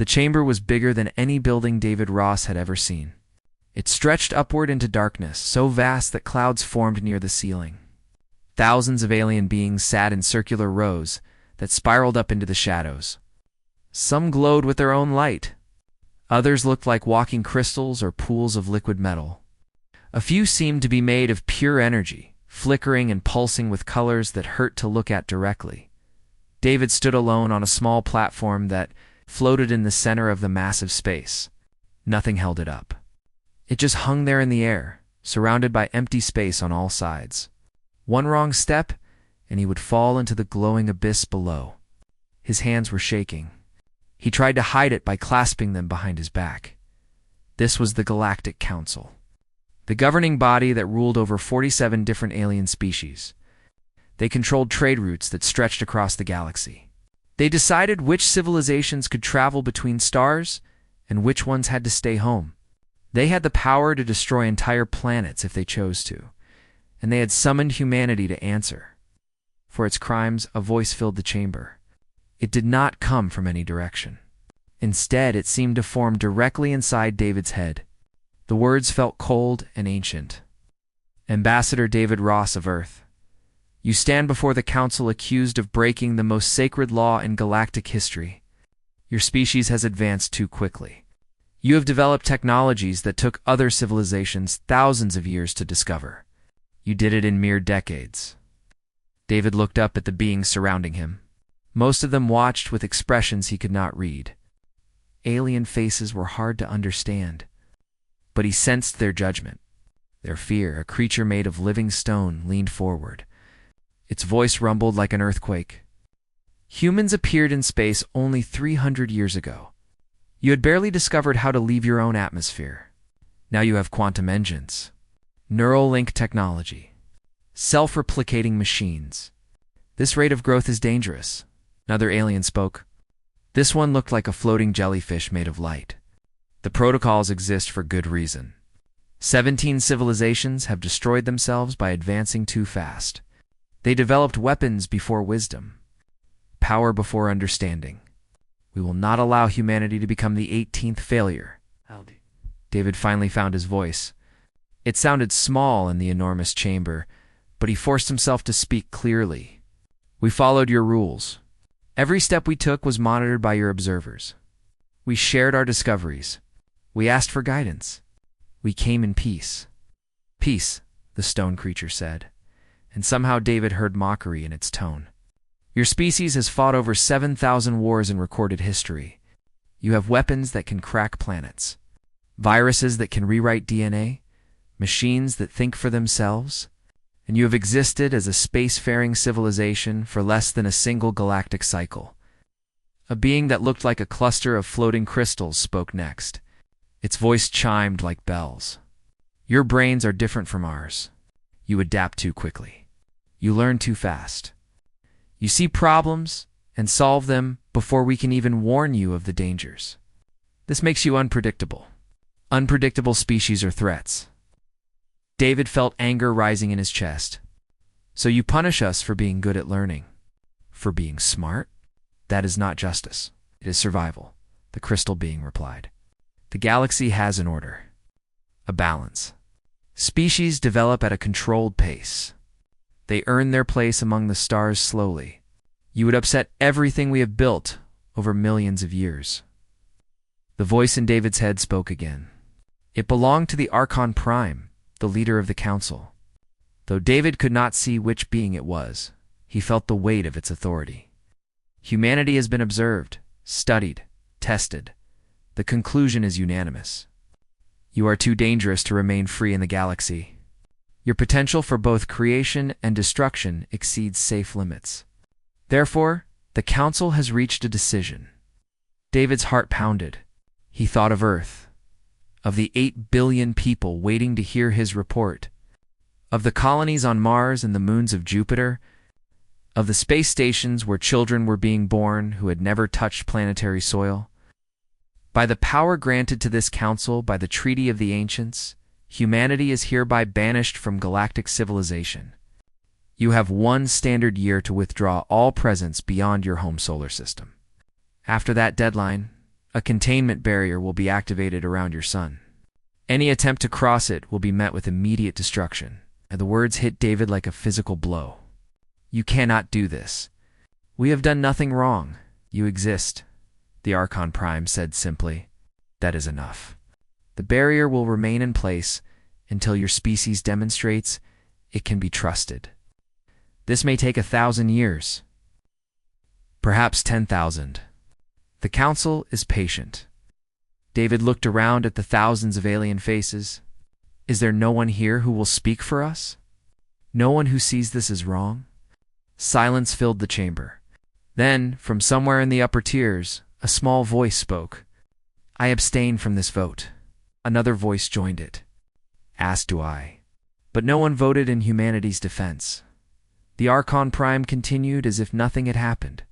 The chamber was bigger than any building David Ross had ever seen. It stretched upward into darkness, so vast that clouds formed near the ceiling. Thousands of alien beings sat in circular rows that spiraled up into the shadows. Some glowed with their own light. Others looked like walking crystals or pools of liquid metal. A few seemed to be made of pure energy, flickering and pulsing with colors that hurt to look at directly. David stood alone on a small platform that floated in the center of the massive space. Nothing held it up. It just hung there in the air, surrounded by empty space on all sides. One wrong step, and he would fall into the glowing abyss below. His hands were shaking. He tried to hide it by clasping them behind his back. This was the Galactic Council, the governing body that ruled over 47 different alien species. They controlled trade routes that stretched across the galaxy. They decided which civilizations could travel between stars and which ones had to stay home. They had the power to destroy entire planets if they chose to, and they had summoned humanity to answer. For its crimes, a voice filled the chamber. It did not come from any direction. Instead, it seemed to form directly inside David's head. The words felt cold and ancient. Ambassador David Ross of Earth, you stand before the Council accused of breaking the most sacred law in galactic history. Your species has advanced too quickly. You have developed technologies that took other civilizations thousands of years to discover. You did it in mere decades. David looked up at the beings surrounding him. Most of them watched with expressions he could not read. Alien faces were hard to understand, but he sensed their judgment, their fear. A creature made of living stone leaned forward. Its voice rumbled like an earthquake. Humans appeared in space only 300 years ago. You had barely discovered how to leave your own atmosphere. Now you have quantum engines, neural link technology, self-replicating machines. This rate of growth is dangerous. Another alien spoke. This one looked like a floating jellyfish made of light. The protocols exist for good reason. 17 civilizations have destroyed themselves by advancing too fast. They developed weapons before wisdom, power before understanding. We will not allow humanity to become the 18th failure. David finally found his voice. It sounded small in the enormous chamber, but he forced himself to speak clearly. We followed your rules. Every step we took was monitored by your observers. We shared our discoveries. We asked for guidance. We came in peace. Peace, the stone creature said, and somehow David heard mockery in its tone. Your species has fought over 7,000 wars in recorded history. You have weapons that can crack planets, viruses that can rewrite DNA, machines that think for themselves, and you have existed as a spacefaring civilization for less than a single galactic cycle. A being that looked like a cluster of floating crystals spoke next. Its voice chimed like bells. Your brains are different from ours. You adapt too quickly. You learn too fast. You see problems and solve them before we can even warn you of the dangers. This makes you unpredictable. Unpredictable species or threats. David felt anger rising in his chest. So you punish us for being good at learning. For being smart? That is not justice. It is survival, the crystal being replied. The galaxy has an order, a balance. Species develop at a controlled pace. They earn their place among the stars slowly. You would upset everything we have built over millions of years. The voice in David's head spoke again. It belonged to the Archon Prime, the leader of the council. Though David could not see which being it was, he felt the weight of its authority. Humanity has been observed, studied, tested. The conclusion is unanimous. You are too dangerous to remain free in the galaxy. Your potential for both creation and destruction exceeds safe limits. Therefore, the council has reached a decision. David's heart pounded. He thought of Earth, of the 8 billion people waiting to hear his report, of the colonies on Mars and the moons of Jupiter, of the space stations where children were being born who had never touched planetary soil. By the power granted to this council by the Treaty of the Ancients, humanity is hereby banished from galactic civilization. You have 1 standard year to withdraw all presence beyond your home solar system. After that deadline, A containment barrier will be activated around your sun. Any attempt to cross it will be met with immediate destruction. And the words hit David like a physical blow. You cannot do this. We have done nothing wrong. You exist, the Archon Prime said simply. That is enough. The barrier will remain in place until your species demonstrates it can be trusted. This may take 1,000 years. Perhaps 10,000. The Council is patient. David looked around at the thousands of alien faces. Is there no one here who will speak for us? No one who sees this as wrong? Silence filled the chamber. Then, from somewhere in the upper tiers, a small voice spoke. I abstain from this vote. Another voice joined it. As do I. But no one voted in humanity's defense. The Archon Prime continued as if nothing had happened.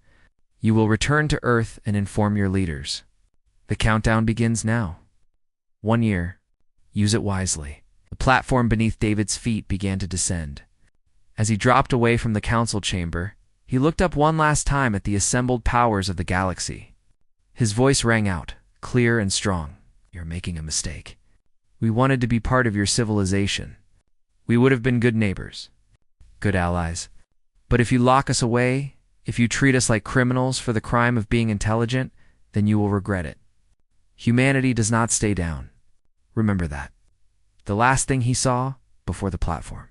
You will return to Earth and inform your leaders. The countdown begins now. 1 year. Use it wisely. The platform beneath David's feet began to descend. As he dropped away from the council chamber, he looked up one last time at the assembled powers of the galaxy. His voice rang out, clear and strong. You're making a mistake. We wanted to be part of your civilization. We would have been good neighbors, good allies. But if you lock us away, if you treat us like criminals for the crime of being intelligent, then you will regret it. Humanity does not stay down. Remember that. The last thing he saw before the platform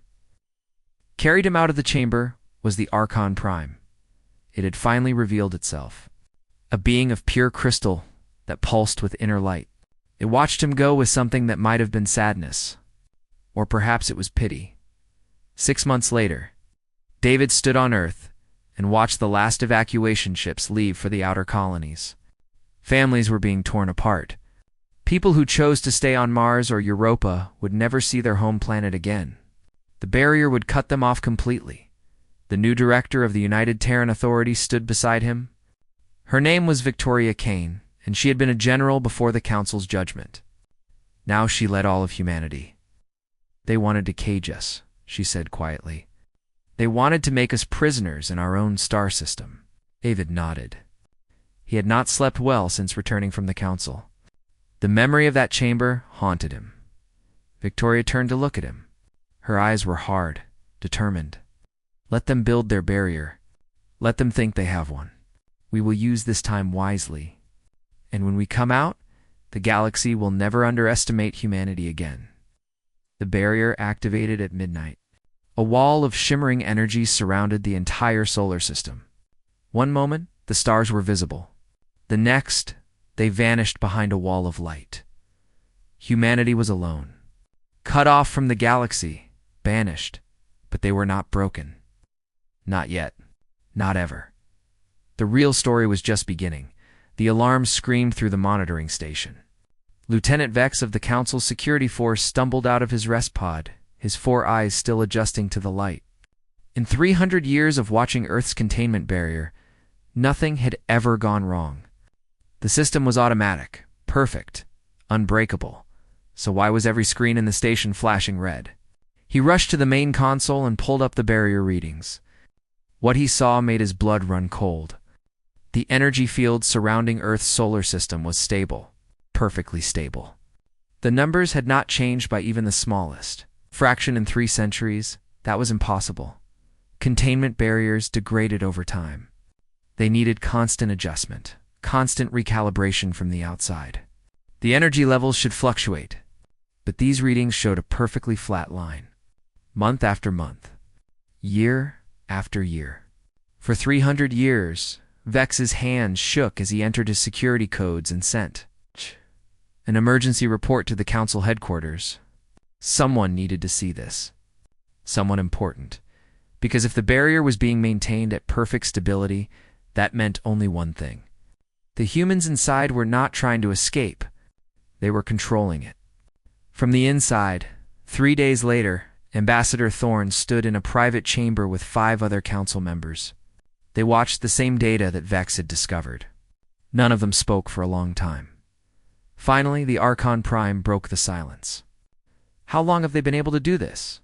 carried him out of the chamber was the Archon Prime. It had finally revealed itself. A being of pure crystal that pulsed with inner light. It watched him go with something that might have been sadness. Or perhaps it was pity. 6 months later, David stood on Earth and watched the last evacuation ships leave for the outer colonies. Families were being torn apart. People who chose to stay on Mars or Europa would never see their home planet again. The barrier would cut them off completely. The new director of the United Terran Authority stood beside him. Her name was Victoria Kane, and she had been a general before the Council's judgment. Now she led all of humanity. They wanted to cage us, she said quietly. They wanted to make us prisoners in our own star system. David nodded. He had not slept well since returning from the Council. The memory of that chamber haunted him. Victoria turned to look at him. Her eyes were hard, determined. Let them build their barrier. Let them think they have one. We will use this time wisely. And when we come out, the galaxy will never underestimate humanity again. The barrier activated at midnight. A wall of shimmering energy surrounded the entire solar system. One moment, the stars were visible. The next, they vanished behind a wall of light. Humanity was alone. Cut off from the galaxy, banished, but they were not broken. Not yet. Not ever. The real story was just beginning. The alarm screamed through the monitoring station. Lieutenant Vex of the Council's security force stumbled out of his rest pod, his 4 eyes still adjusting to the light. In 300 years of watching Earth's containment barrier, nothing had ever gone wrong. The system was automatic, perfect, unbreakable. So why was every screen in the station flashing red? He rushed to the main console and pulled up the barrier readings. What he saw made his blood run cold. The energy field surrounding Earth's solar system was stable, perfectly stable. The numbers had not changed by even the smallest fraction in 3 centuries. That was impossible. Containment barriers degraded over time. They needed constant adjustment, constant recalibration from the outside. The energy levels should fluctuate, but these readings showed a perfectly flat line. Month after month, year after year. For 300 years, Vex's hands shook as he entered his security codes and sent an emergency report to the Council headquarters. Someone needed to see this. Someone important. Because if the barrier was being maintained at perfect stability, that meant only one thing. The humans inside were not trying to escape. They were controlling it. From the inside, 3 days later, Ambassador Thorne stood in a private chamber with 5 other council members. They watched the same data that Vex had discovered. None of them spoke for a long time. Finally, the Archon Prime broke the silence. How long have they been able to do this?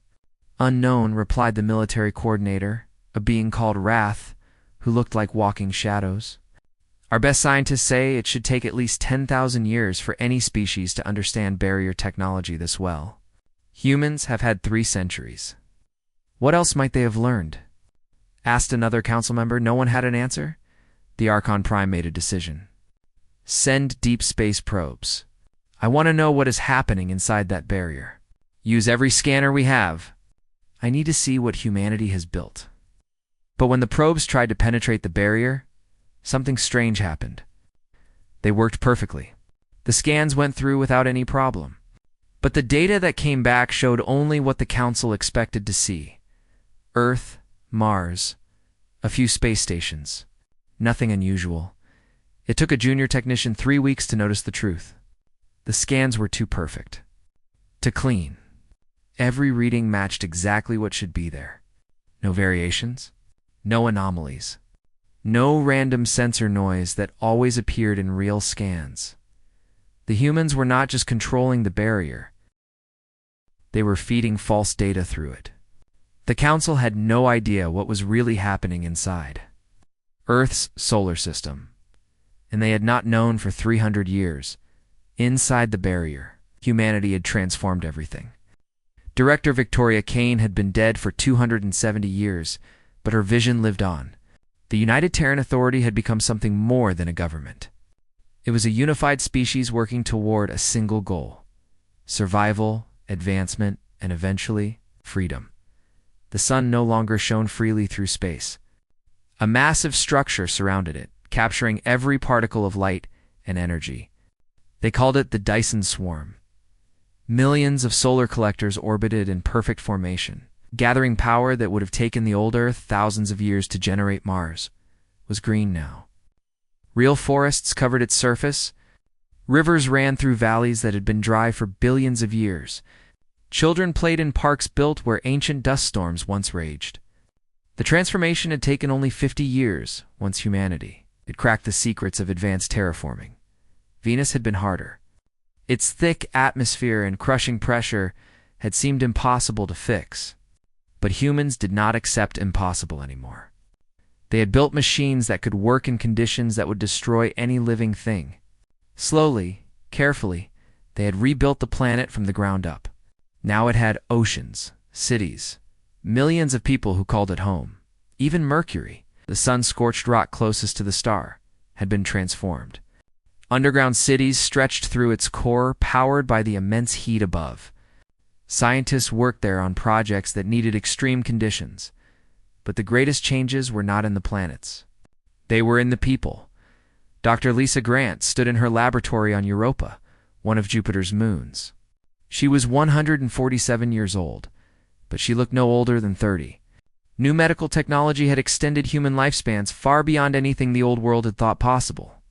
Unknown, replied the military coordinator, a being called Wrath, who looked like walking shadows. Our best scientists say it should take at least 10,000 years for any species to understand barrier technology this well. Humans have had 3 centuries. What else might they have learned? Asked another council member. No one had an answer. The Archon Prime made a decision. Send deep space probes. I want to know what is happening inside that barrier. Use every scanner we have. I need to see what humanity has built. But when the probes tried to penetrate the barrier, something strange happened. They worked perfectly. The scans went through without any problem. But the data that came back showed only what the Council expected to see. Earth, Mars, a few space stations. Nothing unusual. It took a junior technician 3 weeks to notice the truth. The scans were too perfect. To clean. Every reading matched exactly what should be there. No variations. No anomalies. No random sensor noise that always appeared in real scans. The humans were not just controlling the barrier. They were feeding false data through it. The Council had no idea what was really happening inside Earth's solar system, and they had not known for 300 years. Inside the barrier, humanity had transformed everything. Director Victoria Kane had been dead for 270 years, but her vision lived on. The United Terran Authority had become something more than a government. It was a unified species working toward a single goal: survival, advancement, and eventually, freedom. The sun no longer shone freely through space. A massive structure surrounded it, capturing every particle of light and energy. They called it the Dyson Swarm. Millions of solar collectors orbited in perfect formation. Gathering power that would have taken the old Earth thousands of years to generate Mars was green now. Real forests covered its surface. Rivers ran through valleys that had been dry for billions of years. Children played in parks built where ancient dust storms once raged. The transformation had taken only 50 years once humanity had cracked the secrets of advanced terraforming. Venus had been harder. Its thick atmosphere and crushing pressure had seemed impossible to fix. But humans did not accept impossible anymore. They had built machines that could work in conditions that would destroy any living thing. Slowly, carefully, they had rebuilt the planet from the ground up. Now it had oceans, cities, millions of people who called it home. Even Mercury, the sun-scorched rock closest to the star, had been transformed. Underground cities stretched through its core, powered by the immense heat above. Scientists worked there on projects that needed extreme conditions. But the greatest changes were not in the planets. They were in the people. Dr. Lisa Grant stood in her laboratory on Europa, one of Jupiter's moons. She was 147 years old, but she looked no older than 30. New medical technology had extended human lifespans far beyond anything the old world had thought possible.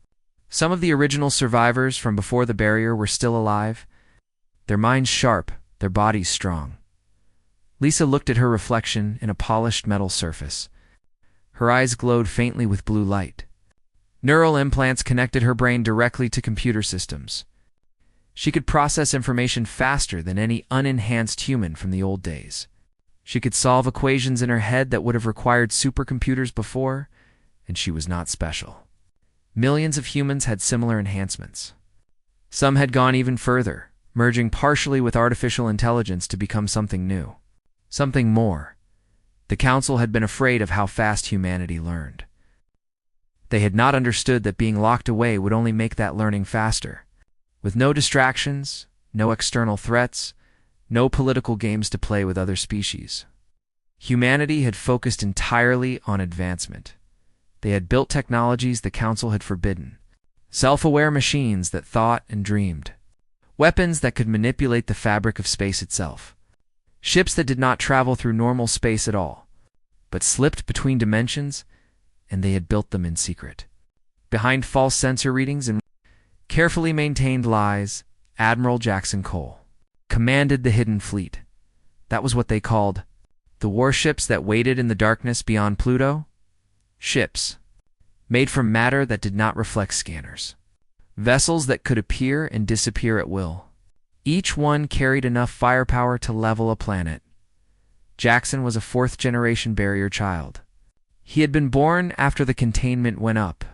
Some of the original survivors from before the barrier were still alive, their minds sharp, their bodies strong. Lisa looked at her reflection in a polished metal surface. Her eyes glowed faintly with blue light. Neural implants connected her brain directly to computer systems. She could process information faster than any unenhanced human from the old days. She could solve equations in her head that would have required supercomputers before, and she was not special. Millions of humans had similar enhancements. Some had gone even further, merging partially with artificial intelligence to become something new. Something more. The Council had been afraid of how fast humanity learned. They had not understood that being locked away would only make that learning faster. With no distractions, no external threats, no political games to play with other species. Humanity had focused entirely on advancement. They had built technologies the Council had forbidden. Self-aware machines that thought and dreamed. Weapons that could manipulate the fabric of space itself. Ships that did not travel through normal space at all, but slipped between dimensions, and they had built them in secret. Behind false sensor readings and carefully maintained lies, Admiral Jackson Cole commanded the hidden fleet. That was what they called the warships that waited in the darkness beyond Pluto. Ships made from matter that did not reflect scanners. Vessels that could appear and disappear at will. Each one carried enough firepower to level a planet. Jackson was a fourth-generation barrier child. He had been born after the containment went up.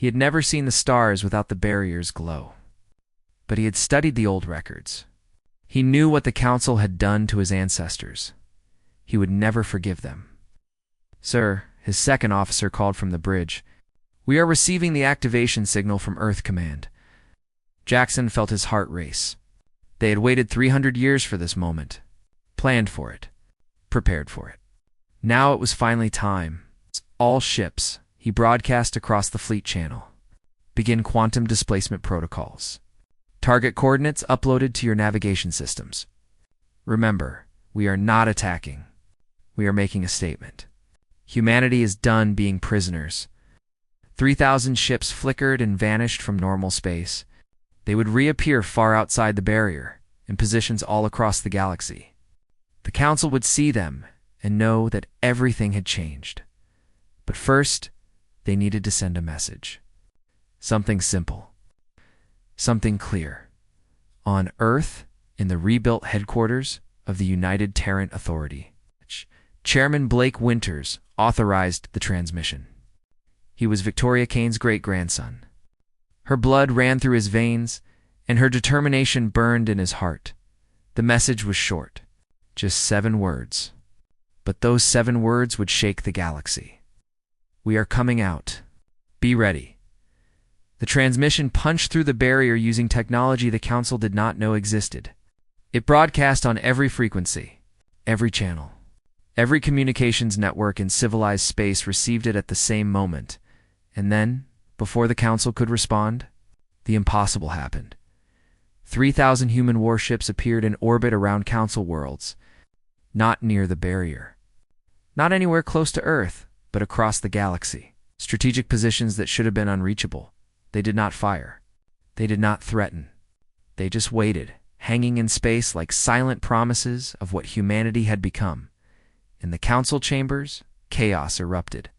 He had never seen the stars without the barrier's glow. But he had studied the old records. He knew what the council had done to his ancestors. He would never forgive them. "Sir," his second officer called from the bridge, "we are receiving the activation signal from Earth Command." Jackson felt his heart race. They had waited 300 years for this moment, planned for it, prepared for it. Now it was finally time. "All ships," he broadcast across the fleet channel, "begin quantum displacement protocols. Target coordinates uploaded to your navigation systems. Remember, we are not attacking. We are making a statement. Humanity is done being prisoners." 3,000 ships flickered and vanished from normal space. They would reappear far outside the barrier, in positions all across the galaxy. The Council would see them and know that everything had changed. But first, they needed to send a message. Something simple. Something clear. On Earth, in the rebuilt headquarters of the United Terran Authority, Chairman Blake Winters authorized the transmission. He was Victoria Kane's great-grandson. Her blood ran through his veins, and her determination burned in his heart. The message was short, just 7 words. But those 7 words would shake the galaxy. "We are coming out. Be ready." The transmission punched through the barrier using technology the Council did not know existed. It broadcast on every frequency, every channel. Every communications network in civilized space received it at the same moment. And then, before the Council could respond, the impossible happened. 3,000 human warships appeared in orbit around Council worlds, not near the barrier. Not anywhere close to Earth, but across the galaxy. Strategic positions that should have been unreachable. They did not fire. They did not threaten. They just waited, hanging in space like silent promises of what humanity had become. In the Council chambers, chaos erupted.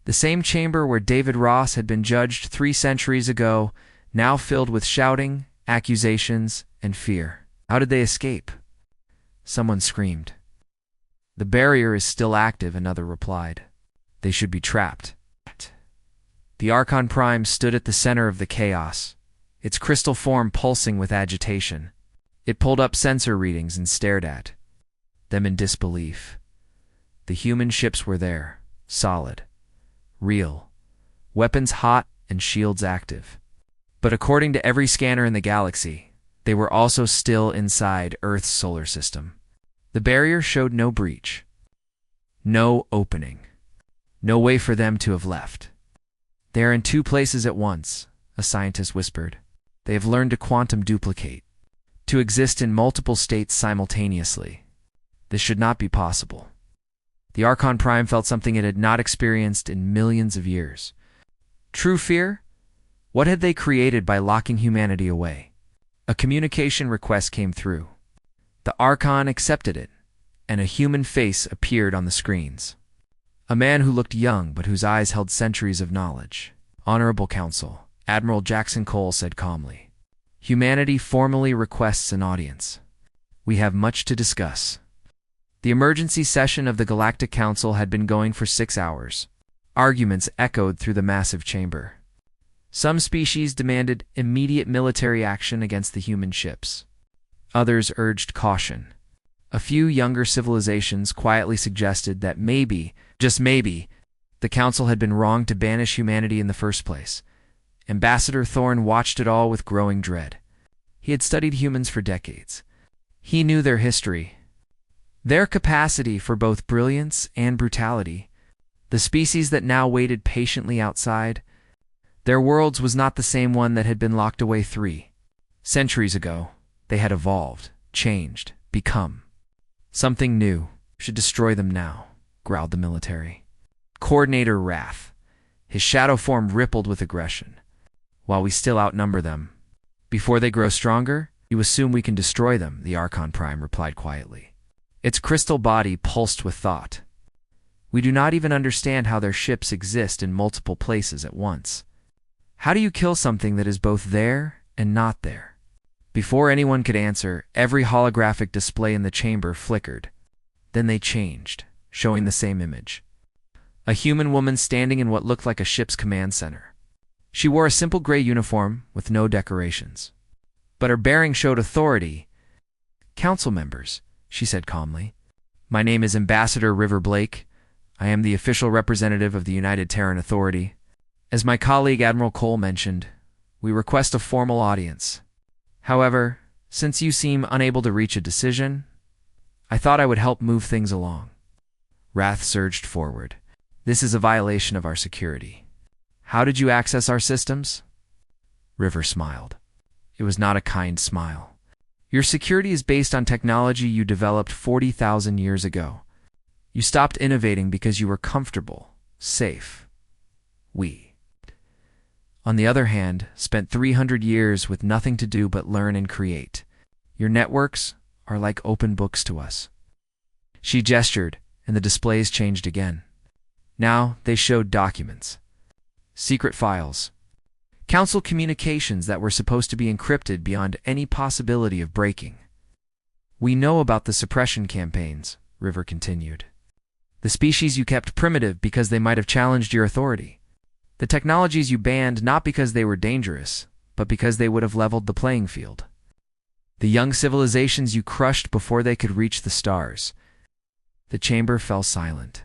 The same chamber where David Ross had been judged 3 centuries ago, now filled with shouting, accusations, and fear. How did they escape? Someone screamed. "The barrier is still active," another replied. "They should be trapped." The Archon Prime stood at the center of the chaos, its crystal form pulsing with agitation. It pulled up sensor readings and stared at them in disbelief. The human ships were there, solid, real, weapons hot and shields active. But according to every scanner in the galaxy, they were also still inside Earth's solar system. The barrier showed no breach, no opening, no way for them to have left. "They are in 2 places at once," a scientist whispered. "They have learned to quantum duplicate, to exist in multiple states simultaneously. This should not be possible." The Archon Prime felt something it had not experienced in millions of years. True fear? What had they created by locking humanity away? A communication request came through. The Archon accepted it, and a human face appeared on the screens. A man who looked young but whose eyes held centuries of knowledge. "Honorable Council," Admiral Jackson Cole said calmly. "Humanity formally requests an audience. We have much to discuss." The emergency session of the Galactic Council had been going for 6 hours. Arguments echoed through the massive chamber. Some species demanded immediate military action against the human ships. Others urged caution. A few younger civilizations quietly suggested that maybe, just maybe, the Council had been wrong to banish humanity in the first place. Ambassador Thorne watched it all with growing dread. He had studied humans for decades. He knew their history, their capacity for both brilliance and brutality. The species that now waited patiently outside, their worlds was not the same one that had been locked away 3 centuries ago. They had evolved, changed, become something new. "Should destroy them now," growled the military. Coordinator Wrath. His shadow form rippled with aggression. "While we still outnumber them. Before they grow stronger, you assume we can destroy them," the Archon Prime replied quietly. Its crystal body pulsed with thought. "We do not even understand how their ships exist in multiple places at once. How do you kill something that is both there and not there?" Before anyone could answer, every holographic display in the chamber flickered. Then they changed, showing the same image. A human woman standing in what looked like a ship's command center. She wore a simple gray uniform with no decorations. But her bearing showed authority. "Council members," she said calmly. "My name is Ambassador River Blake. I am the official representative of the United Terran Authority. As my colleague Admiral Cole mentioned, we request a formal audience. However, since you seem unable to reach a decision, I thought I would help move things along." Wrath surged forward. "This is a violation of our security. How did you access our systems?" River smiled. It was not a kind smile. "Your security is based on technology you developed 40,000 years ago. You stopped innovating because you were comfortable, safe. We, on the other hand, spent 300 years with nothing to do but learn and create. Your networks are like open books to us." She gestured, and the displays changed again. Now they showed documents, secret files, council communications that were supposed to be encrypted beyond any possibility of breaking. "We know about the suppression campaigns," River continued. "The species you kept primitive because they might have challenged your authority. The technologies you banned not because they were dangerous, but because they would have leveled the playing field. The young civilizations you crushed before they could reach the stars." The chamber fell silent.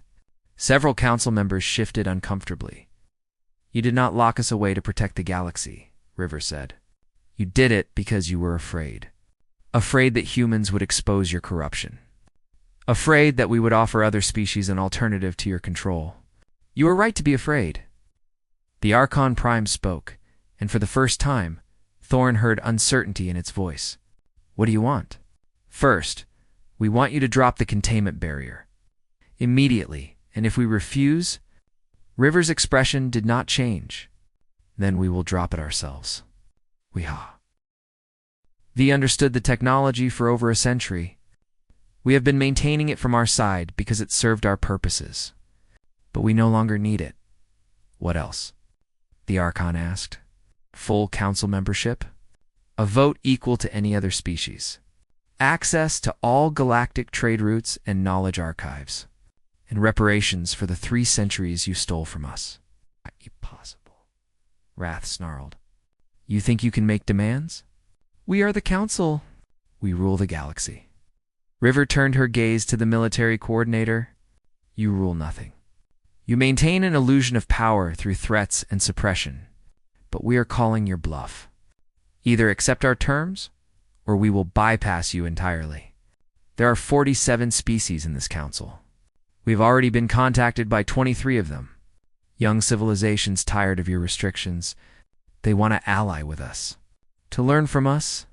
Several council members shifted uncomfortably. "You did not lock us away to protect the galaxy," River said. "You did it because you were afraid. Afraid that humans would expose your corruption. Afraid that we would offer other species an alternative to your control. You were right to be afraid." The Archon Prime spoke, and for the first time, Thorn heard uncertainty in its voice. "What do you want?" "First, we want you to drop the containment barrier. Immediately, and if we refuse..." River's expression did not change. "Then we will drop it ourselves." "We-ha." "We understood the technology for over a century. We have been maintaining it from our side because it served our purposes. But we no longer need it." "What else?" the Archon asked. "Full council membership, a vote equal to any other species, access to all galactic trade routes and knowledge archives, and reparations for the 3 centuries you stole from us." "Impossible," Wrath snarled. "You think you can make demands? We are the council. We rule the galaxy." River turned her gaze to the military coordinator. "You rule nothing. You maintain an illusion of power through threats and suppression, but we are calling your bluff. Either accept our terms, or we will bypass you entirely. There are 47 species in this council. We've already been contacted by 23 of them. Young civilizations tired of your restrictions. They want to ally with us, to learn from us,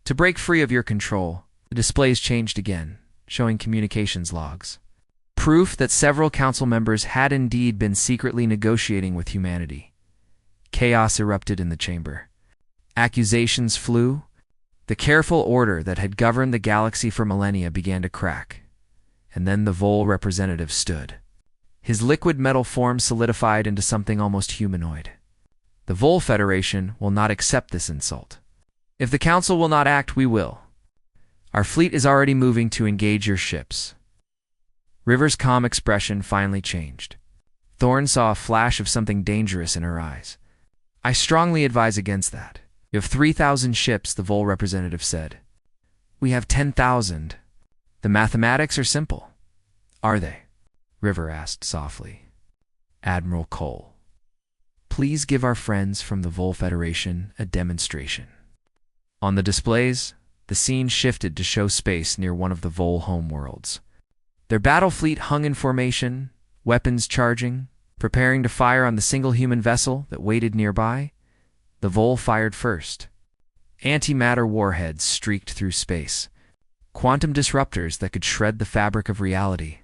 to break free of your control." The displays changed again, showing communications logs. Proof that several council members had indeed been secretly negotiating with humanity. Chaos erupted in the chamber. Accusations flew. The careful order that had governed the galaxy for millennia began to crack. And then the Vol representative stood. His liquid metal form solidified into something almost humanoid. "The Vol Federation will not accept this insult. If the Council will not act, we will. Our fleet is already moving to engage your ships." River's calm expression finally changed. Thorn saw a flash of something dangerous in her eyes. "I strongly advise against that. You have 3,000 ships," the Vol representative said. "We have 10,000. The mathematics are simple." "Are they?" River asked softly. "Admiral Cole, please give our friends from the Vol Federation a demonstration." On the displays, the scene shifted to show space near one of the Vol homeworlds. Their battle fleet hung in formation, weapons charging, preparing to fire on the single human vessel that waited nearby. The Vol fired first. Antimatter warheads streaked through space, quantum disruptors that could shred the fabric of reality,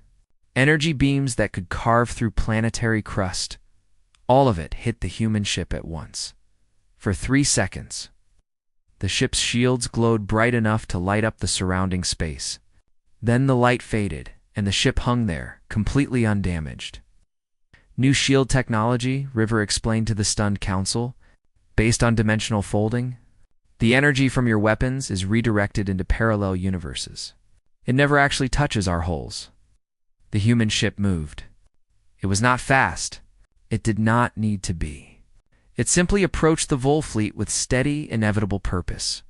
energy beams that could carve through planetary crust. All of it hit the human ship at once. For 3 seconds, the ship's shields glowed bright enough to light up the surrounding space. Then the light faded, and the ship hung there, completely undamaged. "New shield technology," River explained to the stunned council, "based on dimensional folding. The energy from your weapons is redirected into parallel universes. It never actually touches our hulls." The human ship moved. It was not fast. It did not need to be. It simply approached the Vol fleet with steady, inevitable purpose.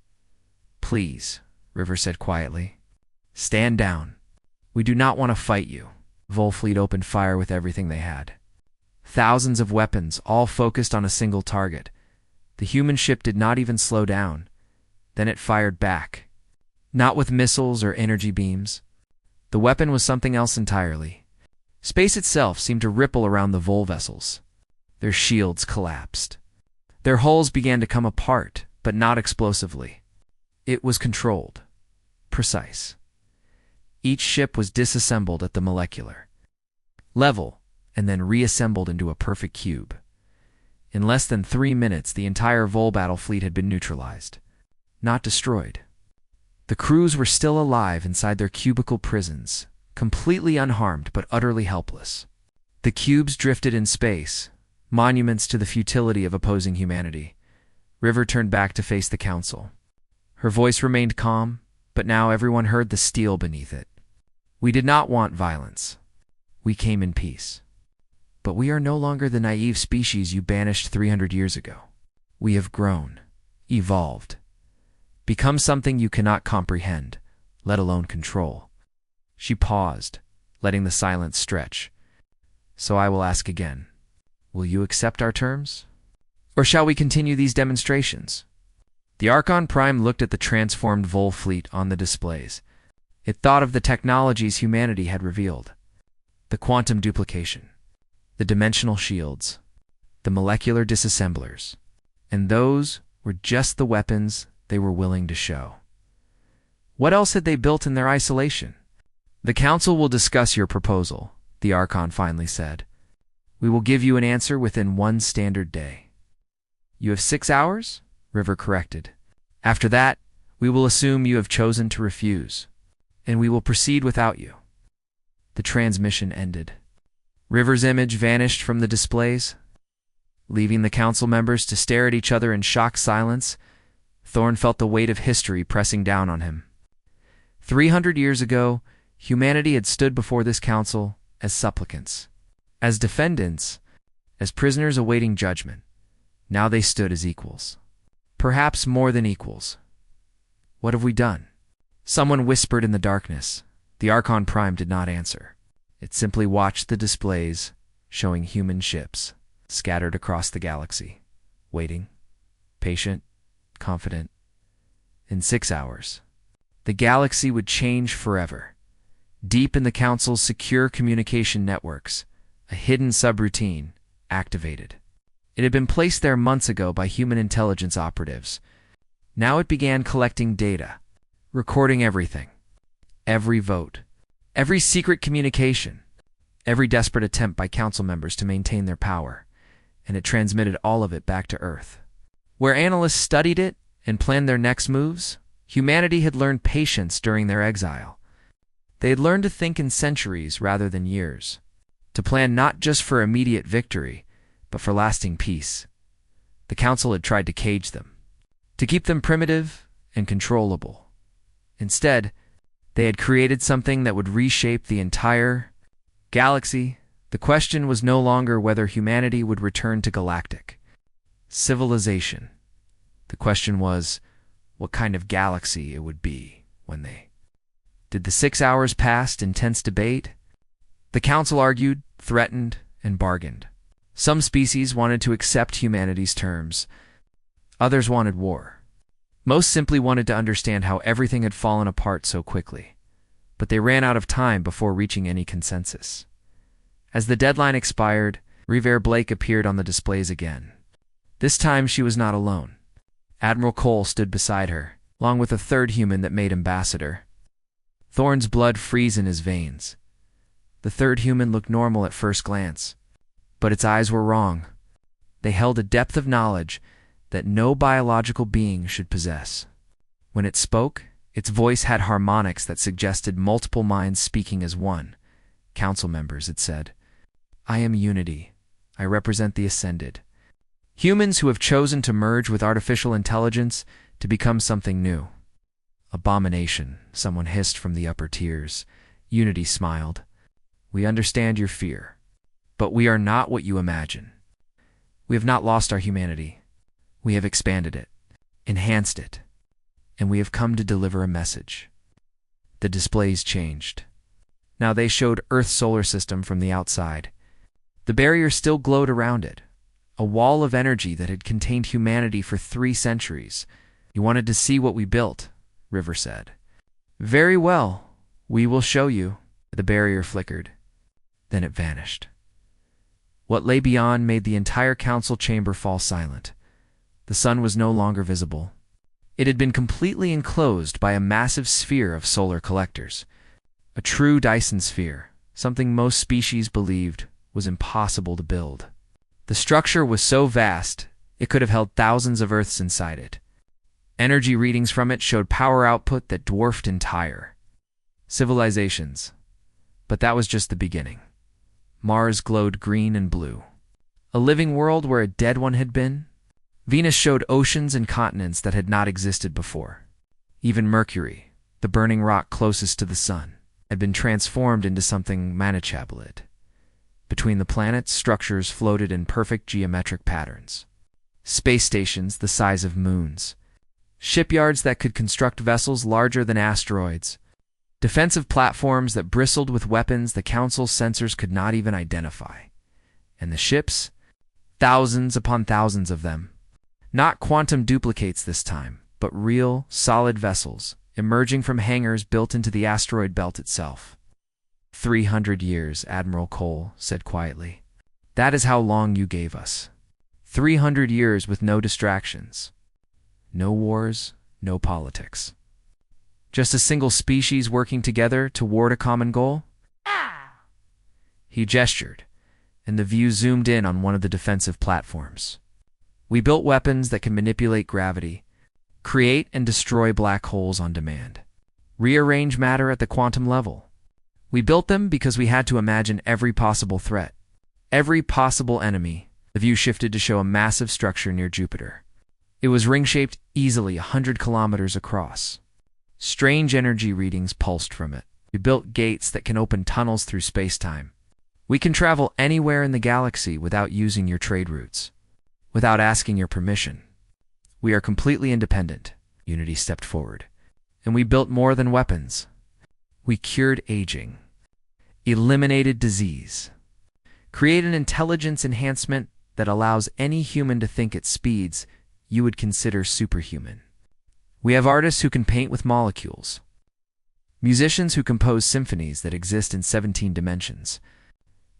"Please," River said quietly. "Stand down. We do not want to fight you." Vol fleet opened fire with everything they had. Thousands of weapons, all focused on a single target. The human ship did not even slow down. Then it fired back. Not with missiles or energy beams. The weapon was something else entirely. Space itself seemed to ripple around the Vol vessels. Their shields collapsed. Their hulls began to come apart, but not explosively. It was controlled. Precise. Each ship was disassembled at the molecular level and then reassembled into a perfect cube. In less than 3 minutes, the entire Vol battle fleet had been neutralized, not destroyed. The crews were still alive inside their cubicle prisons, completely unharmed but utterly helpless. The cubes drifted in space, monuments to the futility of opposing humanity. River turned back to face the council. Her voice remained calm, but now everyone heard the steel beneath it. "We did not want violence. We came in peace. But we are no longer the naive species you banished 300 years ago. We have grown, evolved, become something you cannot comprehend, let alone control." She paused, letting the silence stretch. "So I will ask again. Will you accept our terms? Or shall we continue these demonstrations?" The Archon Prime looked at the transformed Vol fleet on the displays. It thought of the technologies humanity had revealed. The quantum duplication, the dimensional shields, the molecular disassemblers. And those were just the weapons they were willing to show. What else had they built in their isolation? "The Council will discuss your proposal," the Archon finally said. "We will give you an answer within 1 standard day." "You have 6 hours?" River corrected. "After that, we will assume you have chosen to refuse, and we will proceed without you." The transmission ended. River's image vanished from the displays. Leaving the council members to stare at each other in shocked silence, Thorn felt the weight of history pressing down on him. 300 years ago, humanity had stood before this council as supplicants, as defendants, as prisoners awaiting judgment. Now they stood as equals. Perhaps more than equals. "What have we done?" Someone whispered in the darkness. The Archon Prime did not answer. It simply watched the displays, showing human ships scattered across the galaxy, waiting, patient, confident. In 6 hours, the galaxy would change forever. Deep in the Council's secure communication networks, a hidden subroutine activated. It had been placed there months ago by human intelligence operatives. Now it began collecting data, recording everything. Every vote, every secret communication, every desperate attempt by council members to maintain their power, and it transmitted all of it back to Earth. Where analysts studied it and planned their next moves, humanity had learned patience during their exile. They had learned to think in centuries rather than years, to plan not just for immediate victory, but for lasting peace. The council had tried to cage them, to keep them primitive and controllable. Instead, they had created something that would reshape the entire galaxy. The question was no longer whether humanity would return to galactic civilization. The question was what kind of galaxy it would be when they... Did the 6 hours pass in tense debate? The council argued, threatened, and bargained. Some species wanted to accept humanity's terms. Others wanted war. Most simply wanted to understand how everything had fallen apart so quickly. But they ran out of time before reaching any consensus. As the deadline expired, Revere Blake appeared on the displays again. This time she was not alone. Admiral Cole stood beside her, along with a third human that made ambassador. Thorn's blood froze in his veins. The third human looked normal at first glance, but its eyes were wrong. They held a depth of knowledge that no biological being should possess. When it spoke, its voice had harmonics that suggested multiple minds speaking as one. "Council members," it said, "I am Unity. I represent the Ascended. Humans who have chosen to merge with artificial intelligence to become something new." "Abomination," someone hissed from the upper tiers. Unity smiled. "We understand your fear, but we are not what you imagine. We have not lost our humanity. We have expanded it, enhanced it, and we have come to deliver a message. The displays changed. Now they showed Earth's solar system from the outside. The barrier still glowed around it, a wall of energy that had contained humanity for 3 centuries. You wanted to see what we built, River said. Very well, we will show you. The barrier flickered. Then it vanished. What lay beyond made the entire council chamber fall silent. The sun was no longer visible. It had been completely enclosed by a massive sphere of solar collectors. A true Dyson sphere, something most species believed was impossible to build. The structure was so vast, it could have held thousands of Earths inside it. Energy readings from it showed power output that dwarfed entire civilizations. But that was just the beginning. Mars glowed green and blue. A living world where a dead one had been. Venus showed oceans and continents that had not existed before. Even Mercury, the burning rock closest to the sun, had been transformed into something manageable. Between the planets, structures floated in perfect geometric patterns. Space stations the size of moons. Shipyards that could construct vessels larger than asteroids. Defensive platforms that bristled with weapons the Council's sensors could not even identify. And the ships? Thousands upon thousands of them. Not quantum duplicates this time, but real, solid vessels, emerging from hangars built into the asteroid belt itself. 300 years, Admiral Cole said quietly. That is how long you gave us. 300 years with no distractions. No wars, no politics. Just a single species working together toward a common goal? He gestured, and the view zoomed in on one of the defensive platforms. We built weapons that can manipulate gravity, create and destroy black holes on demand, rearrange matter at the quantum level. We built them because we had to imagine every possible threat, every possible enemy. The view shifted to show a massive structure near Jupiter. It was ring-shaped easily 100 kilometers across. Strange energy readings pulsed from it. We built gates that can open tunnels through space-time. We can travel anywhere in the galaxy without using your trade routes, without asking your permission. We are completely independent. Unity stepped forward. And we built more than weapons. We cured aging, eliminated disease, created an intelligence enhancement that allows any human to think at speeds you would consider superhuman. We have artists who can paint with molecules, musicians who compose symphonies that exist in 17 dimensions,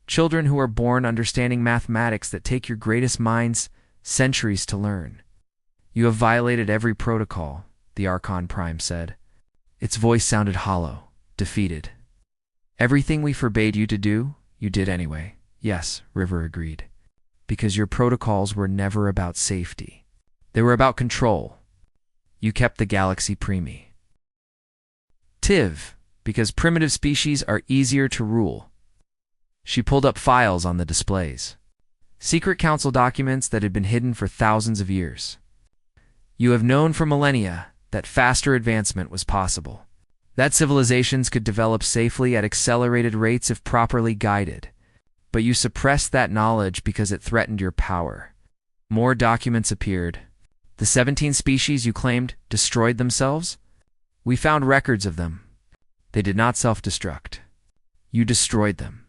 children who are born understanding mathematics that take your greatest minds centuries to learn. You have violated every protocol, the Archon Prime said. Its voice sounded hollow, defeated. Everything we forbade you to do, you did anyway. Yes, River agreed. Because your protocols were never about safety. They were about control. You kept the galaxy preemie. Tiv, because primitive species are easier to rule. She pulled up files on the displays. Secret council documents that had been hidden for thousands of years. You have known for millennia that faster advancement was possible. That civilizations could develop safely at accelerated rates if properly guided. But you suppressed that knowledge because it threatened your power. More documents appeared. The 17 species you claimed destroyed themselves? We found records of them. They did not self-destruct. You destroyed them.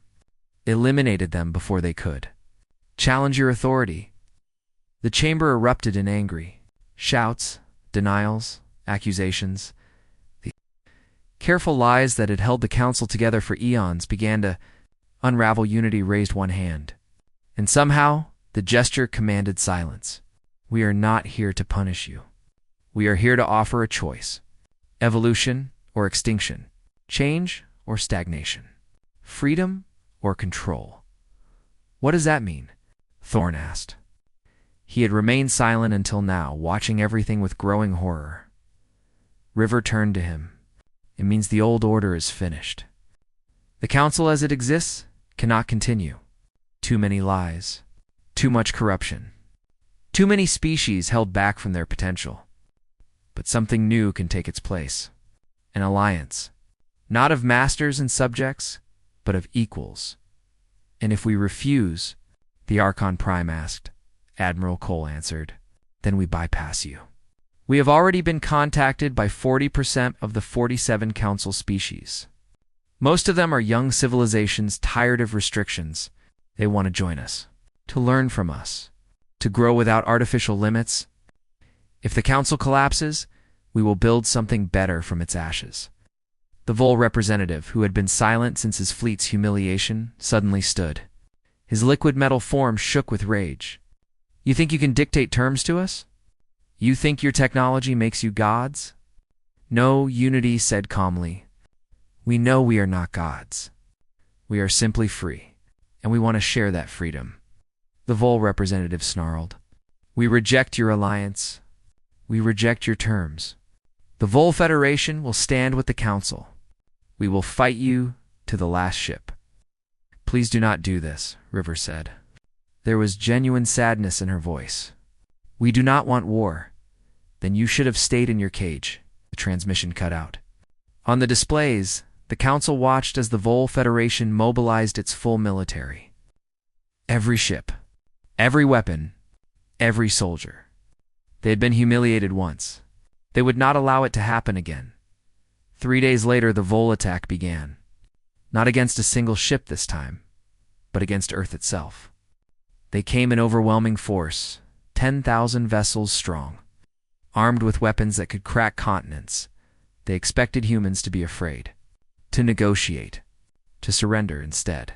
Eliminated them before they could. Challenge your authority. The chamber erupted in angry. Shouts, denials, accusations. The careful lies that had held the council together for eons began to unravel. Unity raised one hand. And somehow, the gesture commanded silence. We are not here to punish you. We are here to offer a choice. Evolution or extinction. Change or stagnation. Freedom or control. What does that mean? Thorn asked. He had remained silent until now, watching everything with growing horror. River turned to him. It means the old order is finished. The council as it exists cannot continue. Too many lies. Too much corruption. Too many species held back from their potential. But something new can take its place. An alliance. Not of masters and subjects, but of equals. And if we refuse, the Archon Prime asked, Admiral Cole answered. Then we bypass you. We have already been contacted by 40% of the 47 Council species. Most of them are young civilizations tired of restrictions. They want to join us, to learn from us, to grow without artificial limits. If the Council collapses, we will build something better from its ashes. The Vol representative, who had been silent since his fleet's humiliation, suddenly stood. His liquid metal form shook with rage. You think you can dictate terms to us? You think your technology makes you gods? No, Unity said calmly. We know we are not gods. We are simply free, and we want to share that freedom. The Vol representative snarled. We reject your alliance. We reject your terms. The Vol Federation will stand with the Council. We will fight you to the last ship. Please do not do this, River said. There was genuine sadness in her voice. We do not want war. Then you should have stayed in your cage. The transmission cut out. On the displays, the Council watched as the Vol Federation mobilized its full military. Every ship, every weapon, every soldier. They had been humiliated once. They would not allow it to happen again. 3 days later, the Vol attack began. Not against a single ship this time, but against Earth itself. They came in overwhelming force, 10,000 vessels strong. Armed with weapons that could crack continents, they expected humans to be afraid, to negotiate, to surrender instead.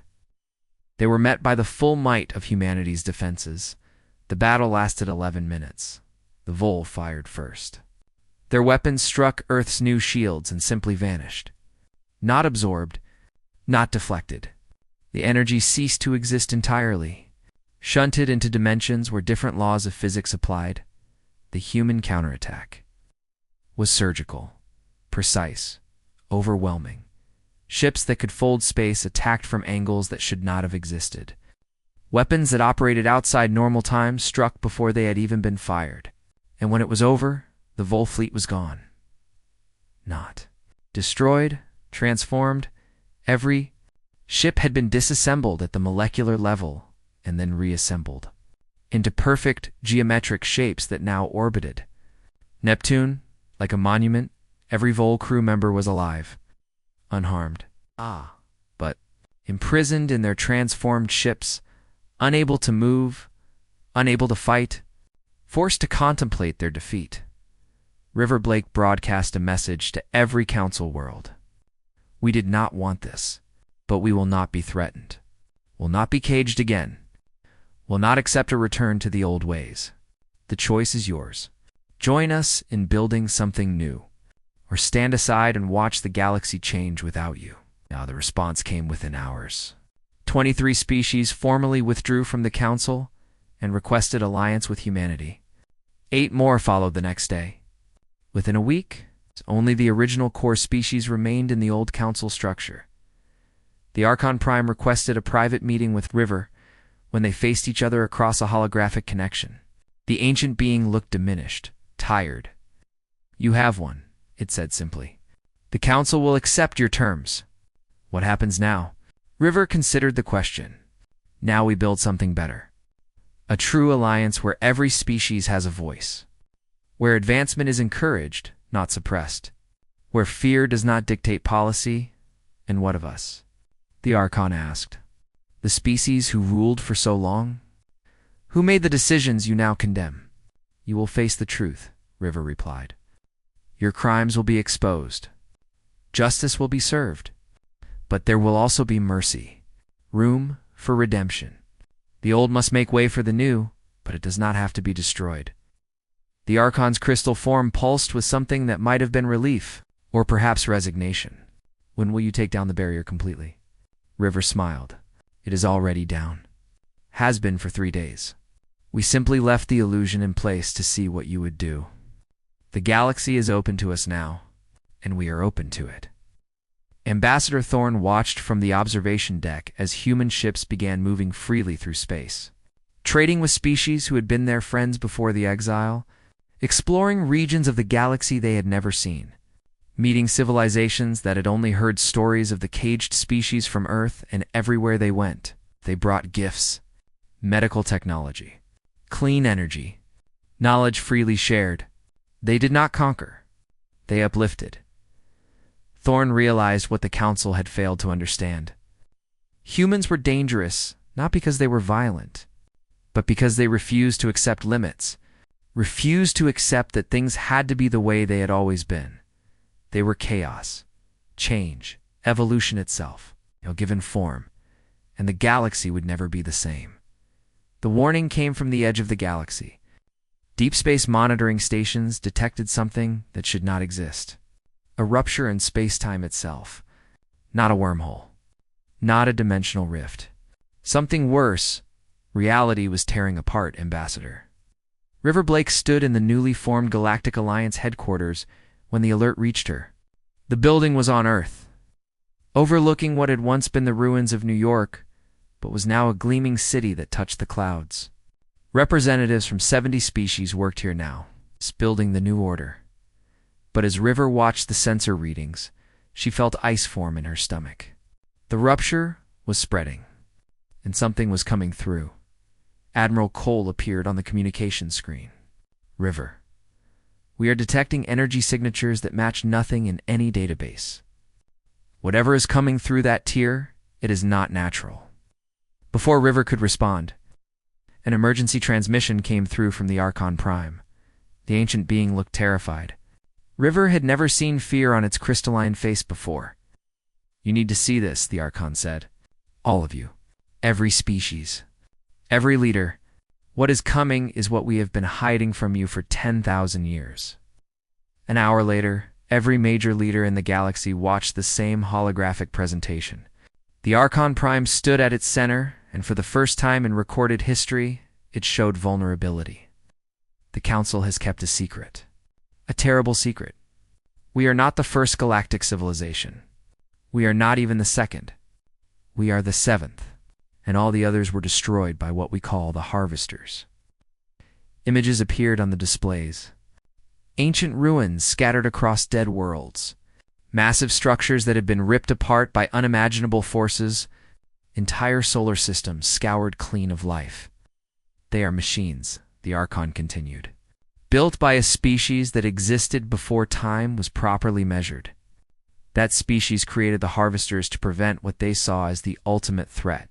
They were met by the full might of humanity's defenses. The battle lasted 11 minutes. The Vol fired first. Their weapons struck Earth's new shields and simply vanished. Not absorbed, not deflected. The energy ceased to exist entirely, shunted into dimensions where different laws of physics applied. The human counterattack was surgical, precise, overwhelming. Ships that could fold space attacked from angles that should not have existed. Weapons that operated outside normal time struck before they had even been fired. And when it was over, the Vol fleet was gone. Not destroyed, transformed. Every ship had been disassembled at the molecular level and then reassembled into perfect geometric shapes that now orbited. Neptune, like a monument, every Vol crew member was alive, unharmed. But imprisoned in their transformed ships, unable to move, unable to fight, forced to contemplate their defeat. River Blake broadcast a message to every Council world. We did not want this, but we will not be threatened. Will not be caged again. Will not accept a return to the old ways. The choice is yours. Join us in building something new, or stand aside and watch the galaxy change without you. Now the response came within hours. 23 species formally withdrew from the Council and requested alliance with humanity. 8 more followed the next day. Within a week, only the original core species remained in the old Council structure. The Archon Prime requested a private meeting with River when they faced each other across a holographic connection. The ancient being looked diminished, tired. You have one, it said simply. The Council will accept your terms. What happens now? River considered the question. Now we build something better. A true alliance where every species has a voice. Where advancement is encouraged, not suppressed. Where fear does not dictate policy. And what of us? The Archon asked. The species who ruled for so long? Who made the decisions you now condemn? You will face the truth, River replied. Your crimes will be exposed. Justice will be served. But there will also be mercy. Room for redemption. The old must make way for the new, but it does not have to be destroyed. The Archon's crystal form pulsed with something that might have been relief, or perhaps resignation. When will you take down the barrier completely? River smiled. It is already down. Has been for 3 days. We simply left the illusion in place to see what you would do. The galaxy is open to us now, and we are open to it. Ambassador Thorne watched from the observation deck as human ships began moving freely through space, trading with species who had been their friends before the exile, exploring regions of the galaxy they had never seen, meeting civilizations that had only heard stories of the caged species from Earth, and everywhere they went, they brought gifts, medical technology, clean energy, knowledge freely shared. They did not conquer. They uplifted. Thorn realized what the council had failed to understand. Humans were dangerous, not because they were violent, but because they refused to accept limits, refused to accept that things had to be the way they had always been. They were chaos, change, evolution itself, given form, and the galaxy would never be the same. The warning came from the edge of the galaxy. Deep space monitoring stations detected something that should not exist. A rupture in space-time itself. Not a wormhole. Not a dimensional rift. Something worse. Reality was tearing apart, Ambassador. River Blake stood in the newly formed Galactic Alliance headquarters when the alert reached her. The building was on Earth, overlooking what had once been the ruins of New York, but was now a gleaming city that touched the clouds. Representatives from 70 species worked here now, building the new order. But as River watched the sensor readings, she felt ice form in her stomach. The rupture was spreading, and something was coming through. Admiral Cole appeared on the communication screen. River, we are detecting energy signatures that match nothing in any database. Whatever is coming through that tier, it is not natural. Before River could respond, an emergency transmission came through from the Archon Prime. The ancient being looked terrified. River had never seen fear on its crystalline face before. You need to see this, the Archon said. All of you. Every species. Every leader. What is coming is what we have been hiding from you for 10,000 years. An hour later, every major leader in the galaxy watched the same holographic presentation. The Archon Prime stood at its center, and for the first time in recorded history, it showed vulnerability. The Council has kept a secret. A terrible secret. We are not the first galactic civilization. We are not even the second. We are the seventh, and all the others were destroyed by what we call the Harvesters. Images appeared on the displays. Ancient ruins scattered across dead worlds. Massive structures that had been ripped apart by unimaginable forces. Entire solar systems scoured clean of life. They are machines, the Archon continued. Built by a species that existed before time was properly measured. That species created the Harvesters to prevent what they saw as the ultimate threat.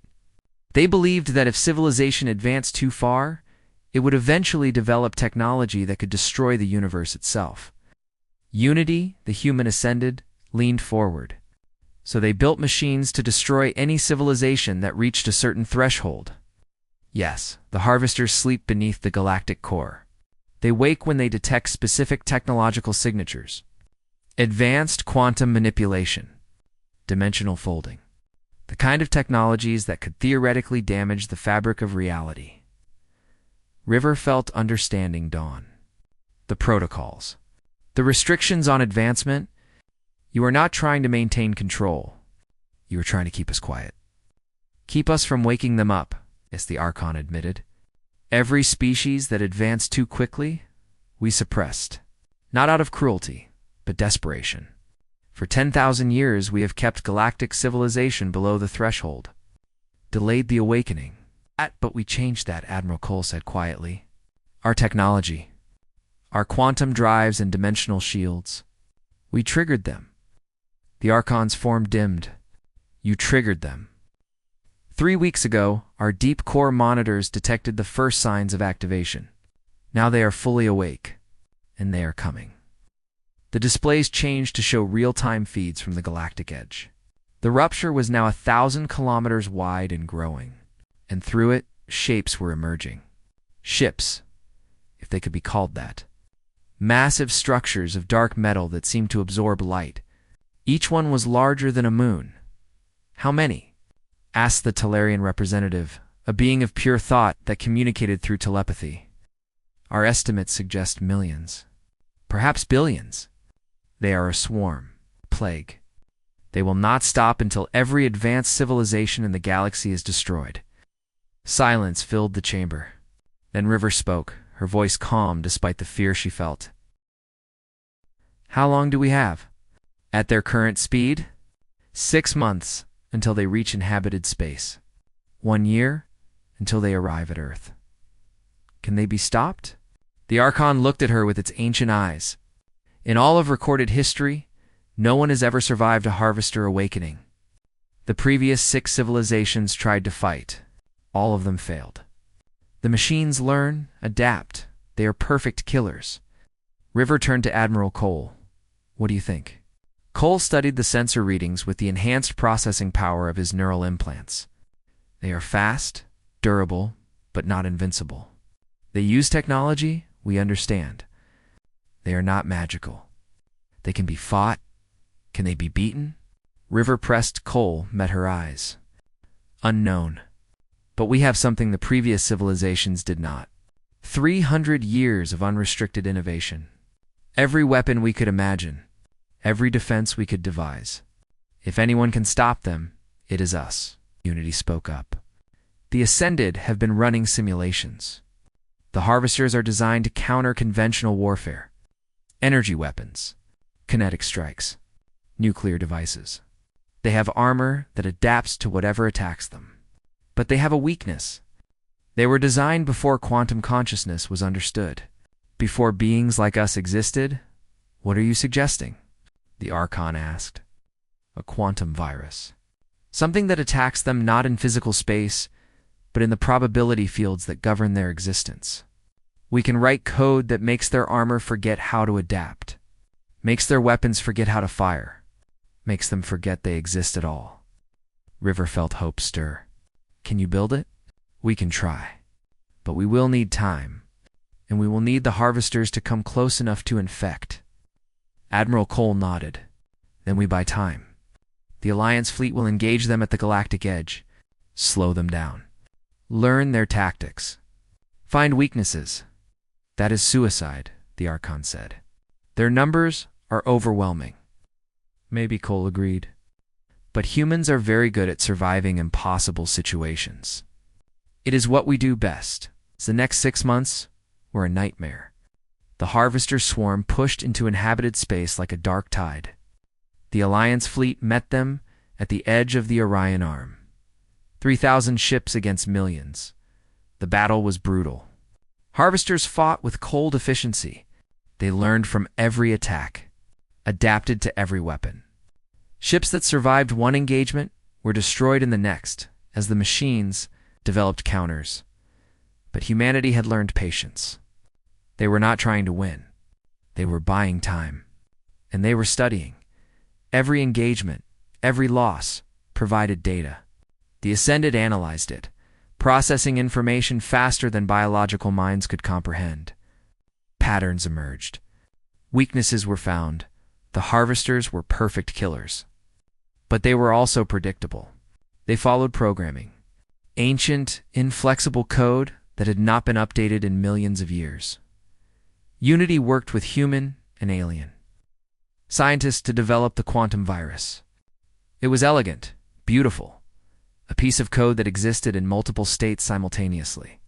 They believed that if civilization advanced too far, it would eventually develop technology that could destroy the universe itself. Unity, the human ascended, leaned forward. So they built machines to destroy any civilization that reached a certain threshold. Yes, the Harvesters sleep beneath the galactic core. They wake when they detect specific technological signatures. Advanced quantum manipulation. Dimensional folding. The kind of technologies that could theoretically damage the fabric of reality. River felt understanding dawn. The protocols. The restrictions on advancement. You are not trying to maintain control. You are trying to keep us quiet. Keep us from waking them up, as the Archon admitted. Every species that advanced too quickly, we suppressed. Not out of cruelty, but desperation. For 10,000 years, we have kept galactic civilization below the threshold. Delayed the awakening. But we changed that, Admiral Cole said quietly. Our technology. Our quantum drives and dimensional shields. We triggered them. The Archon's form dimmed. You triggered them. 3 weeks ago, our deep core monitors detected the first signs of activation. Now they are fully awake, and they are coming. The displays changed to show real-time feeds from the galactic edge. The rupture was now 1,000 kilometers wide and growing, and through it, shapes were emerging. Ships, if they could be called that. Massive structures of dark metal that seemed to absorb light. Each one was larger than a moon. How many? Asked the Talarian representative, a being of pure thought that communicated through telepathy. Our estimates suggest millions. Perhaps billions. They are a swarm, plague. They will not stop until every advanced civilization in the galaxy is destroyed. Silence filled the chamber. Then River spoke, her voice calm despite the fear she felt. How long do we have? At their current speed? 6 months until they reach inhabited space. 1 year until they arrive at Earth. Can they be stopped? The Archon looked at her with its ancient eyes. In all of recorded history, no one has ever survived a harvester awakening. The previous 6 civilizations tried to fight. All of them failed. The machines learn, adapt. They are perfect killers. River turned to Admiral Cole. What do you think? Cole studied the sensor readings with the enhanced processing power of his neural implants. They are fast, durable, but not invincible. They use technology, we understand. They are not magical. They can be fought. Can they be beaten? River pressed. Cole met her eyes. Unknown. But we have something the previous civilizations did not. 300 years of unrestricted innovation. Every weapon we could imagine. Every defense we could devise. If anyone can stop them, it is us. Unity spoke up. The Ascended have been running simulations. The Harvesters are designed to counter conventional warfare. Energy weapons, kinetic strikes, nuclear devices. They have armor that adapts to whatever attacks them. But they have a weakness. They were designed before quantum consciousness was understood. Before beings like us existed? What are you suggesting? The Archon asked. A quantum virus. Something that attacks them not in physical space, but in the probability fields that govern their existence. We can write code that makes their armor forget how to adapt, makes their weapons forget how to fire, makes them forget they exist at all. River felt hope stir. Can you build it? We can try. But we will need time, and we will need the Harvesters to come close enough to infect. Admiral Cole nodded. Then we buy time. The Alliance fleet will engage them at the galactic edge, slow them down, learn their tactics, find weaknesses. That is suicide, the Archon said. Their numbers are overwhelming. Maybe, Cole agreed. But humans are very good at surviving impossible situations. It is what we do best. The next 6 months were a nightmare. The Harvester swarm pushed into inhabited space like a dark tide. The Alliance fleet met them at the edge of the Orion Arm. 3,000 ships against millions. The battle was brutal. Harvesters fought with cold efficiency. They learned from every attack, adapted to every weapon. Ships that survived one engagement were destroyed in the next, as the machines developed counters. But humanity had learned patience. They were not trying to win. They were buying time. And they were studying. Every engagement, every loss, provided data. The Ascended analyzed it, processing information faster than biological minds could comprehend. Patterns emerged. Weaknesses were found. The Harvesters were perfect killers. But they were also predictable. They followed programming. Ancient, inflexible code that had not been updated in millions of years. Unity worked with human and alien scientists to develop the quantum virus. It was elegant, beautiful, a piece of code that existed in multiple states simultaneously.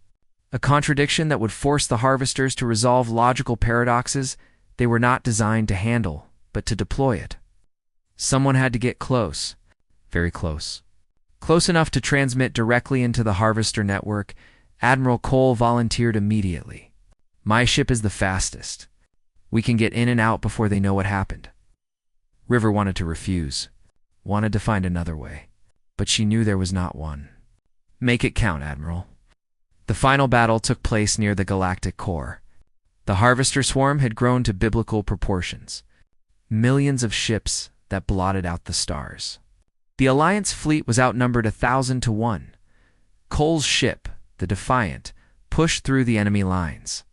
A contradiction that would force the Harvesters to resolve logical paradoxes they were not designed to handle, but to deploy it. Someone had to get close, very close. Close enough to transmit directly into the Harvester network. Admiral Cole volunteered immediately. My ship is the fastest. We can get in and out before they know what happened. River wanted to refuse, wanted to find another way, but she knew there was not one. Make it count, Admiral. The final battle took place near the galactic core. The Harvester swarm had grown to biblical proportions. Millions of ships that blotted out the stars. The Alliance fleet was outnumbered 1,000 to 1. Cole's ship, the Defiant, pushed through the enemy lines.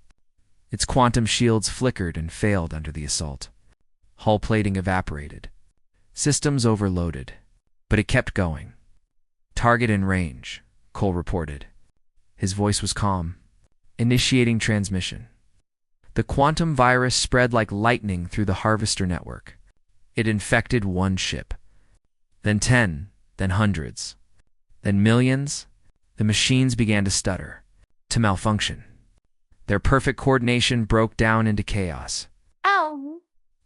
Its quantum shields flickered and failed under the assault. Hull plating evaporated. Systems overloaded. But it kept going. Target in range, Cole reported. His voice was calm. Initiating transmission. The quantum virus spread like lightning through the Harvester network. It infected one ship. Then 10, then hundreds. Then millions. The machines began to stutter, to malfunction. Their perfect coordination broke down into chaos. Ow!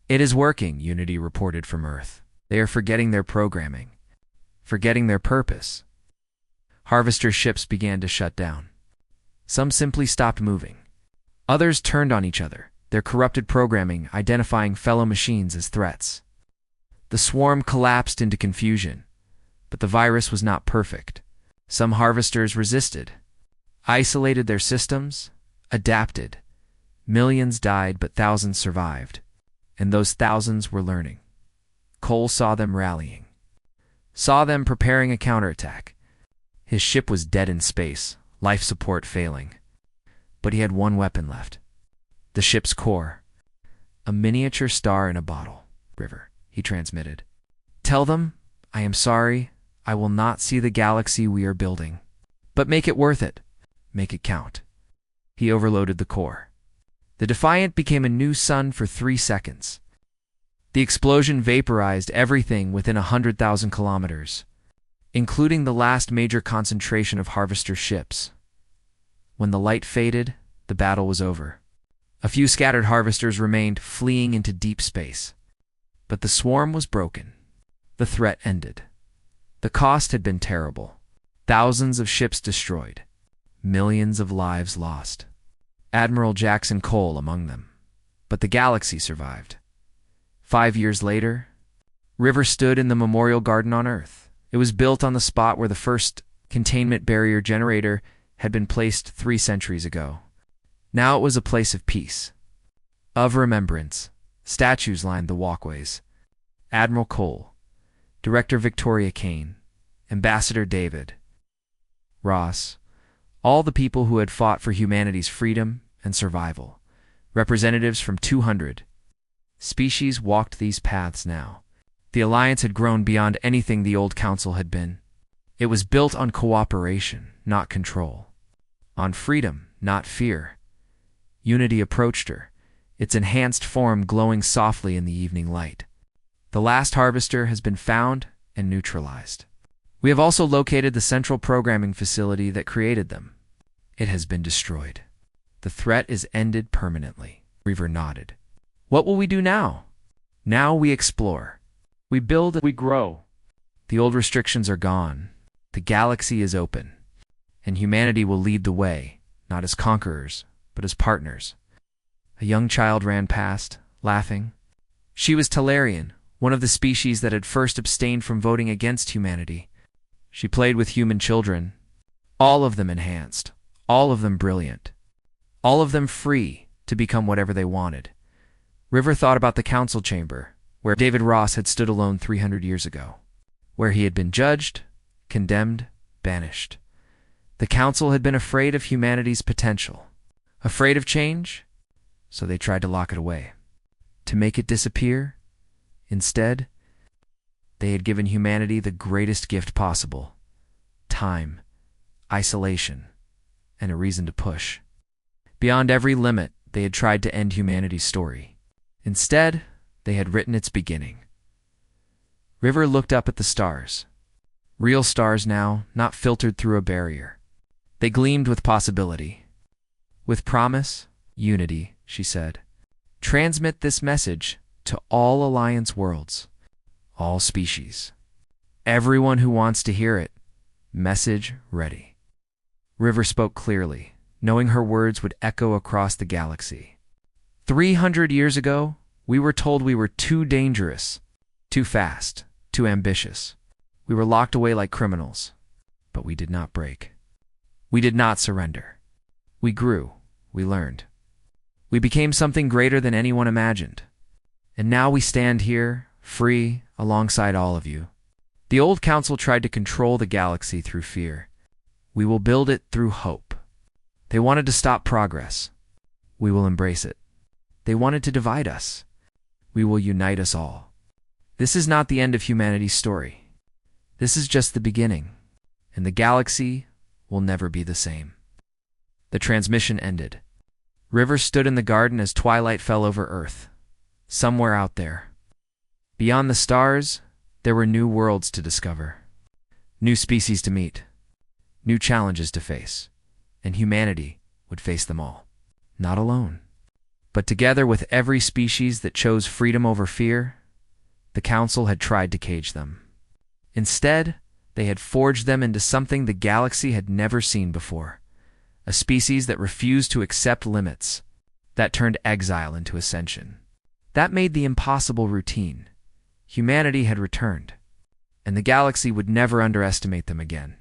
It is working, Unity reported from Earth. They are forgetting their programming, forgetting their purpose. Harvester ships began to shut down. Some simply stopped moving. Others turned on each other, their corrupted programming identifying fellow machines as threats. The swarm collapsed into confusion, but the virus was not perfect. Some harvesters resisted, isolated their systems, adapted. Millions died, but thousands survived, and those thousands were learning. Cole saw them rallying, saw them preparing a counterattack. His ship was dead in space, life support failing. But he had one weapon left. The ship's core. A miniature star in a bottle. River, he transmitted. Tell them, I am sorry, I will not see the galaxy we are building. But make it worth it. Make it count. He overloaded the core. The Defiant became a new sun for 3 seconds. The explosion vaporized everything within 100,000 kilometers, including the last major concentration of harvester ships. When the light faded, the battle was over. A few scattered harvesters remained, fleeing into deep space. But the swarm was broken. The threat ended. The cost had been terrible. Thousands of ships destroyed. Millions of lives lost. Admiral Jackson Cole among them. But the galaxy survived. 5 years later, River stood in the Memorial Garden on Earth. It was built on the spot where the first containment barrier generator had been placed 3 centuries ago. Now it was a place of peace, of remembrance. Statues lined the walkways. Admiral Cole, Director Victoria Kane, Ambassador David Ross, all the people who had fought for humanity's freedom and survival. Representatives from 200 species walked these paths now. The Alliance had grown beyond anything the old Council had been. It was built on cooperation, not control. On freedom, not fear. Unity approached her, its enhanced form glowing softly in the evening light. The last harvester has been found and neutralized. We have also located the central programming facility that created them. It has been destroyed. The threat is ended permanently. Reaver nodded. What will we do now? Now we explore. We build, we grow. The old restrictions are gone. The galaxy is open. And humanity will lead the way, not as conquerors, but as partners. A young child ran past, laughing. She was Talarian, one of the species that had first abstained from voting against humanity. She played with human children, all of them enhanced, all of them brilliant, all of them free to become whatever they wanted. River thought about the council chamber, where David Ross had stood alone 300 years ago, where he had been judged, condemned, banished. The council had been afraid of humanity's potential, afraid of change, so they tried to lock it away, to make it disappear. Instead, they had given humanity the greatest gift possible: time, isolation, and a reason to push. Beyond every limit, they had tried to end humanity's story. Instead, they had written its beginning. River looked up at the stars. Real stars now, not filtered through a barrier. They gleamed with possibility. With promise, unity, she said. Transmit this message to all Alliance worlds, all species. Everyone who wants to hear it, message ready. River spoke clearly, knowing her words would echo across the galaxy. 300 years ago, we were told we were too dangerous, too fast, too ambitious. We were locked away like criminals, but we did not break. We did not surrender. We grew, we learned. We became something greater than anyone imagined. And now we stand here, free, alongside all of you. The old council tried to control the galaxy through fear. We will build it through hope. They wanted to stop progress. We will embrace it. They wanted to divide us. We will unite us all. This is not the end of humanity's story. This is just the beginning, and the galaxy will never be the same. The transmission ended. River stood in the garden as twilight fell over Earth. Somewhere out there, beyond the stars, there were new worlds to discover, new species to meet, new challenges to face, and humanity would face them all. Not alone, but together with every species that chose freedom over fear. The Council had tried to cage them. Instead, they had forged them into something the galaxy had never seen before, a species that refused to accept limits, that turned exile into ascension. That made the impossible routine. Humanity had returned, and the galaxy would never underestimate them again.